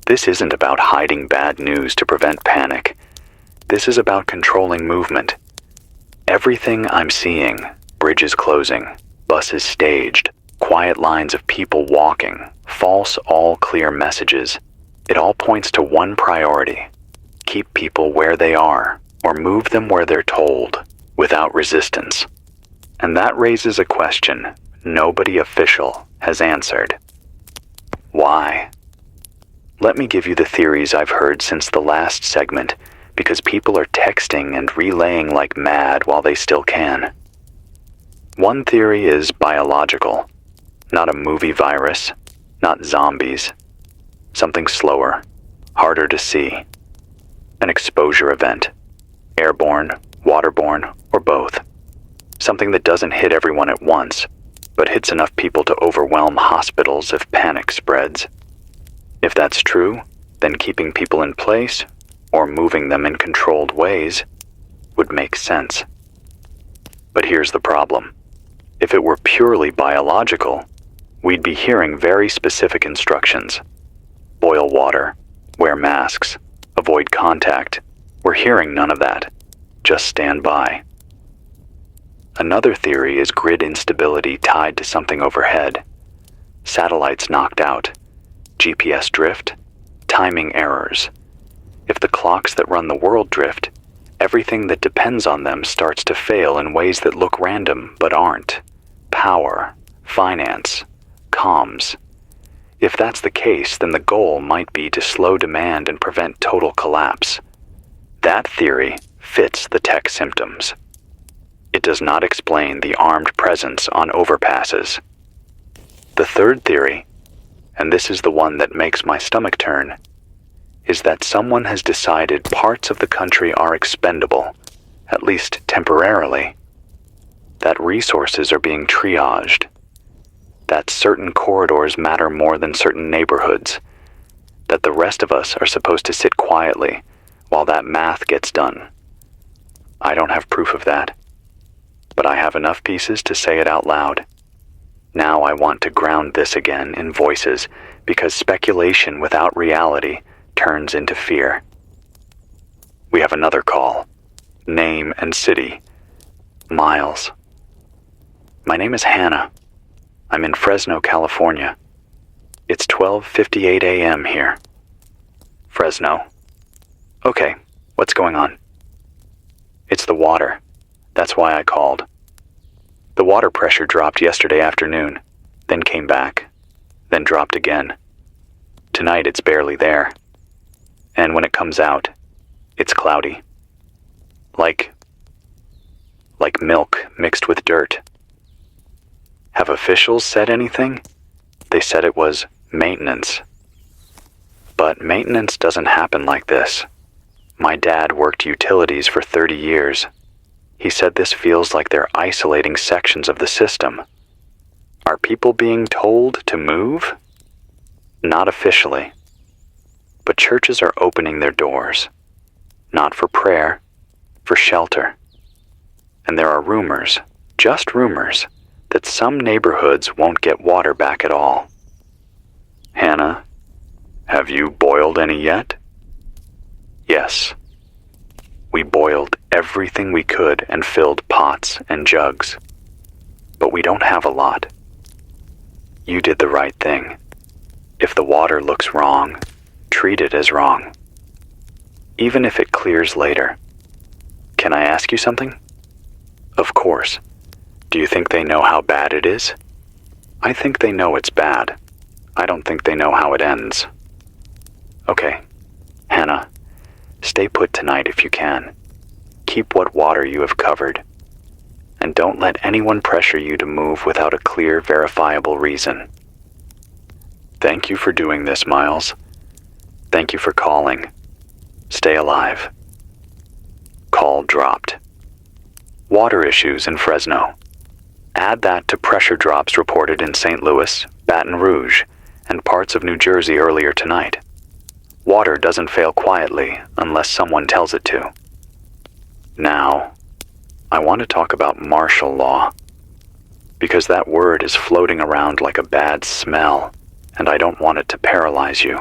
This isn't about hiding bad news to prevent panic. This is about controlling movement. Everything I'm seeing, bridges closing, buses staged, quiet lines of people walking, false all-clear messages, it all points to one priority: keep people where they are, or move them where they're told, without resistance. And that raises a question nobody official has answered. Why? Let me give you the theories I've heard since the last segment, because people are texting and relaying like mad while they still can. One theory is biological, not a movie virus, not zombies, something slower, harder to see. An exposure event, airborne, waterborne, or both. Something that doesn't hit everyone at once, but hits enough people to overwhelm hospitals if panic spreads. If that's true, then keeping people in place, or moving them in controlled ways, would make sense. But here's the problem. If it were purely biological, we'd be hearing very specific instructions. Boil water, wear masks, avoid contact. We're hearing none of that. Just stand by. Another theory is grid instability tied to something overhead. Satellites knocked out, GPS drift, timing errors. If the clocks that run the world drift, everything that depends on them starts to fail in ways that look random but aren't. Power, finance, comms. If that's the case, then the goal might be to slow demand and prevent total collapse. That theory fits the tech symptoms. It does not explain the armed presence on overpasses. The third theory, and this is the one that makes my stomach turn, is that someone has decided parts of the country are expendable, at least temporarily. That resources are being triaged. That certain corridors matter more than certain neighborhoods. That the rest of us are supposed to sit quietly while that math gets done. I don't have proof of that, but I have enough pieces to say it out loud. Now I want to ground this again in voices, because speculation without reality turns into fear. We have another call. Name and city. Miles. My name is Hannah. I'm in Fresno, California. It's 12:58 a.m. here. Fresno. Okay, what's going on? It's the water. That's why I called. The water pressure dropped yesterday afternoon, then came back, then dropped again. Tonight it's barely there. And when it comes out, it's cloudy. Like milk mixed with dirt. Have officials said anything? They said it was maintenance. But maintenance doesn't happen like this. My dad worked utilities for 30 years. He said this feels like they're isolating sections of the system. Are people being told to move? Not officially. But churches are opening their doors. Not for prayer, for shelter. And there are rumors, just rumors, that some neighborhoods won't get water back at all. Hannah, have you boiled any yet? Yes, We boiled everything we could and filled pots and jugs. But we don't have a lot. You did the right thing. If the water looks wrong, treat it as wrong. Even if it clears later. Can I ask you something? Of course. Do you think they know how bad it is? I think they know it's bad. I don't think they know how it ends. Okay, Hannah, stay put tonight if you can. Keep what water you have covered. And don't let anyone pressure you to move without a clear, verifiable reason. Thank you for doing this, Miles. Thank you for calling. Stay alive. Call dropped. Water issues in Fresno. Add that to pressure drops reported in St. Louis, Baton Rouge, and parts of New Jersey earlier tonight. Water doesn't fail quietly unless someone tells it to. Now, I want to talk about martial law, because that word is floating around like a bad smell, and I don't want it to paralyze you.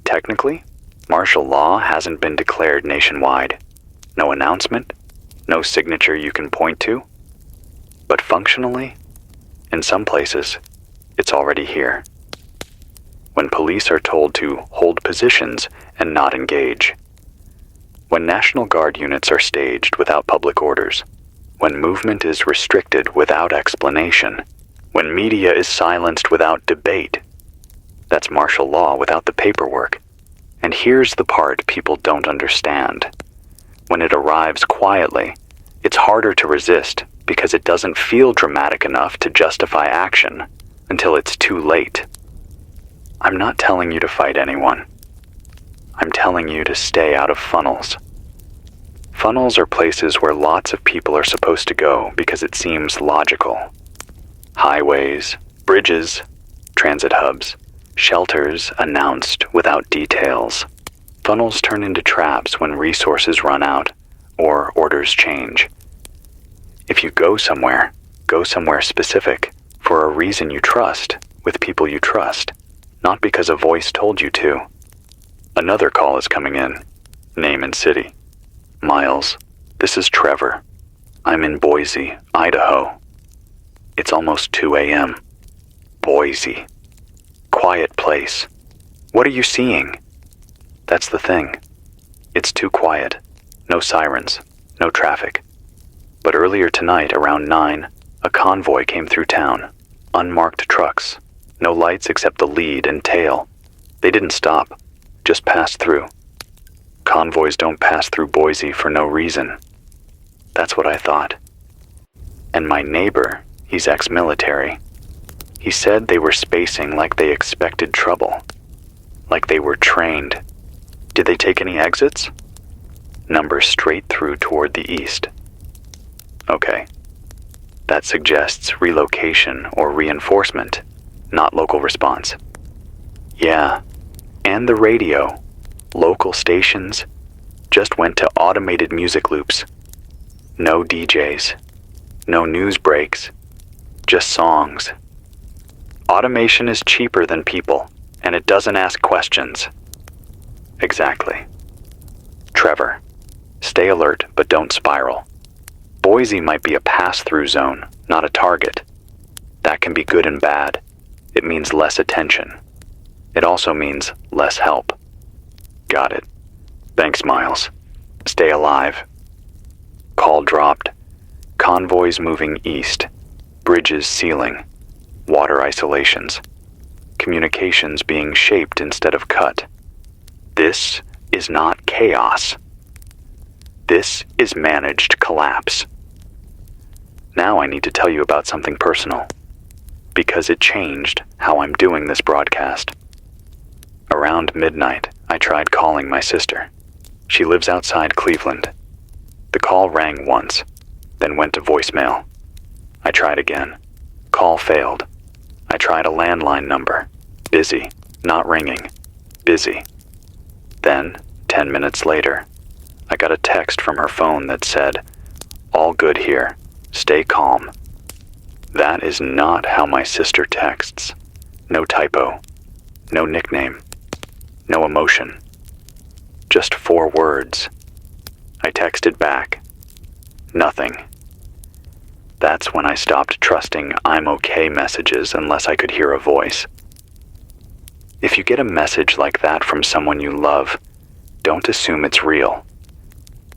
Technically, martial law hasn't been declared nationwide. No announcement, no signature you can point to. But functionally, in some places, it's already here. When police are told to hold positions and not engage. When National Guard units are staged without public orders. When movement is restricted without explanation. When media is silenced without debate. That's martial law without the paperwork. And here's the part people don't understand. When it arrives quietly, it's harder to resist because it doesn't feel dramatic enough to justify action until it's too late. I'm not telling you to fight anyone. I'm telling you to stay out of funnels. Funnels are places where lots of people are supposed to go because it seems logical. Highways, bridges, transit hubs, shelters announced without details. Funnels turn into traps when resources run out or orders change. If you go somewhere specific for a reason you trust, with people you trust, not because a voice told you to. Another call is coming in. Name and city. Miles, this is Trevor. I'm in Boise, Idaho. It's almost 2 a.m. Boise. Quiet place. What are you seeing? That's the thing. It's too quiet. No sirens. No traffic. But earlier tonight, around 9, a convoy came through town. Unmarked trucks. No lights except the lead and tail. They didn't stop. Just passed through. Convoys don't pass through Boise for no reason. That's what I thought. And my neighbor, he's ex-military. He said they were spacing like they expected trouble. Like they were trained. Did they take any exits? Numbers straight through toward the east. Okay. That suggests relocation or reinforcement, not local response. Yeah, and the radio, local stations, just went to automated music loops. No DJs, no news breaks, just songs. Automation is cheaper than people, and it doesn't ask questions. Exactly. Trevor, stay alert, but don't spiral. Boise might be a pass-through zone, not a target. That can be good and bad. It means less attention. It also means less help. Got it. Thanks, Miles. Stay alive. Call dropped. Convoys moving east. Bridges sealing. Water isolations. Communications being shaped instead of cut. This is not chaos. This is managed collapse. Now I need to tell you about something personal, because it changed how I'm doing this broadcast. Around midnight, I tried calling my sister. She lives outside Cleveland. The call rang once, then went to voicemail. I tried again. Call failed. I tried a landline number. Busy, not ringing. Busy. Then, 10 minutes later, I got a text from her phone that said, "All good here. Stay calm." That is not how my sister texts. No typo. No nickname. No emotion. Just 4 words. I texted back. Nothing. That's when I stopped trusting "I'm okay" messages unless I could hear a voice. If you get a message like that from someone you love, don't assume it's real.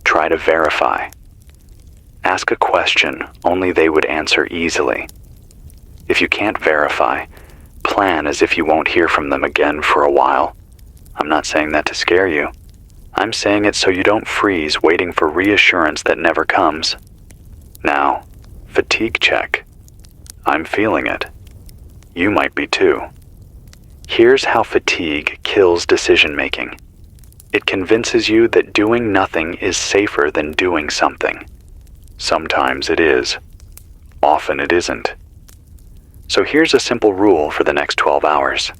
Try to verify. Ask a question only they would answer easily. If you can't verify, plan as if you won't hear from them again for a while. I'm not saying that to scare you. I'm saying it so you don't freeze waiting for reassurance that never comes. Now, fatigue check. I'm feeling it. You might be too. Here's how fatigue kills decision-making. It convinces you that doing nothing is safer than doing something. Sometimes it is. Often it isn't. So here's a simple rule for the next 12 hours.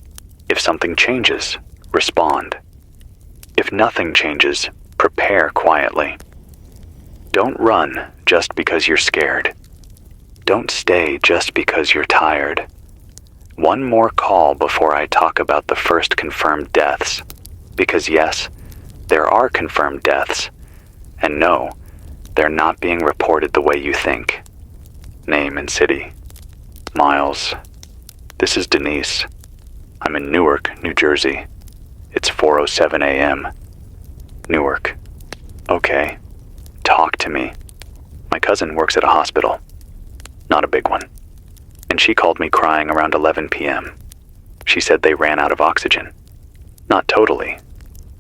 If something changes, respond. If nothing changes, prepare quietly. Don't run just because you're scared. Don't stay just because you're tired. One more call before I talk about the first confirmed deaths. Because yes, there are confirmed deaths. And no, they're not being reported the way you think. Name and city. Miles. This is Denise. I'm in Newark, New Jersey. It's 4:07 a.m. Newark. Okay. Talk to me. My cousin works at a hospital. Not a big one. And she called me crying around 11 p.m. She said they ran out of oxygen. Not totally,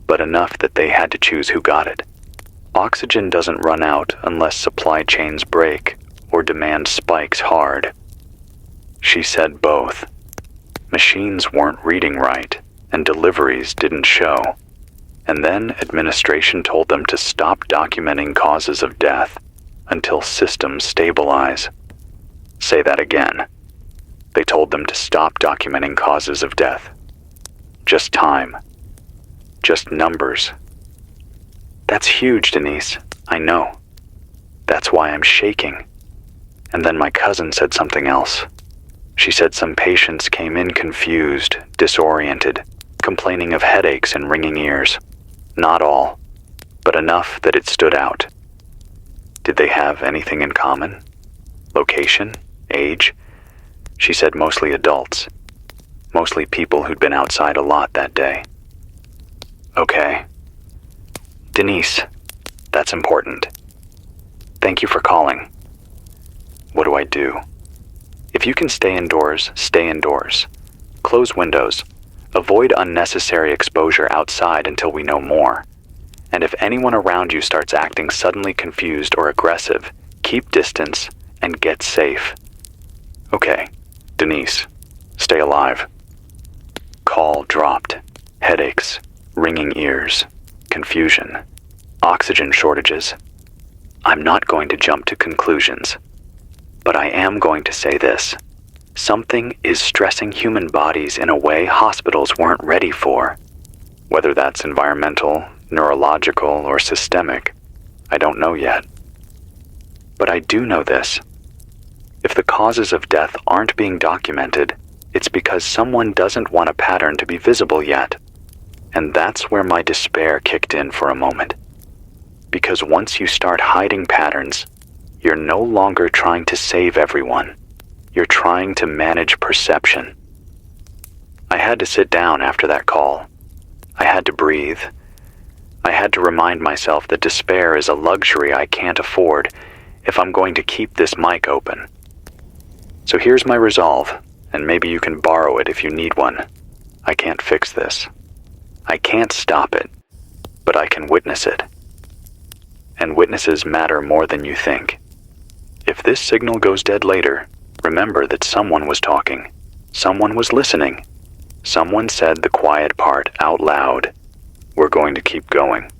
but enough that they had to choose who got it. Oxygen doesn't run out unless supply chains break or demand spikes hard. She said both. Machines weren't reading right, and deliveries didn't show. And then administration told them to stop documenting causes of death until systems stabilize. Say that again. They told them to stop documenting causes of death. Just time. Just numbers. That's huge, Denise. I know. That's why I'm shaking. And then my cousin said something else. She said some patients came in confused, disoriented, complaining of headaches and ringing ears. Not all, but enough that it stood out. Did they have anything in common? Location? Age? She said mostly adults. Mostly people who'd been outside a lot that day. Okay. Denise, that's important. Thank you for calling. What do I do? If you can stay indoors, stay indoors. Close windows. Avoid unnecessary exposure outside until we know more. And if anyone around you starts acting suddenly confused or aggressive, keep distance and get safe. Okay, Denise, stay alive. Call dropped. Headaches, ringing ears, confusion, oxygen shortages. I'm not going to jump to conclusions, but I am going to say this. Something is stressing human bodies in a way hospitals weren't ready for. Whether that's environmental, neurological, or systemic, I don't know yet. But I do know this. If the causes of death aren't being documented, it's because someone doesn't want a pattern to be visible yet. And that's where my despair kicked in for a moment. Because once you start hiding patterns, you're no longer trying to save everyone. You're trying to manage perception. I had to sit down after that call. I had to breathe. I had to remind myself that despair is a luxury I can't afford if I'm going to keep this mic open. So here's my resolve, and maybe you can borrow it if you need one. I can't fix this. I can't stop it, but I can witness it. And witnesses matter more than you think. If this signal goes dead later, remember that someone was talking. Someone was listening. Someone said the quiet part out loud. We're going to keep going.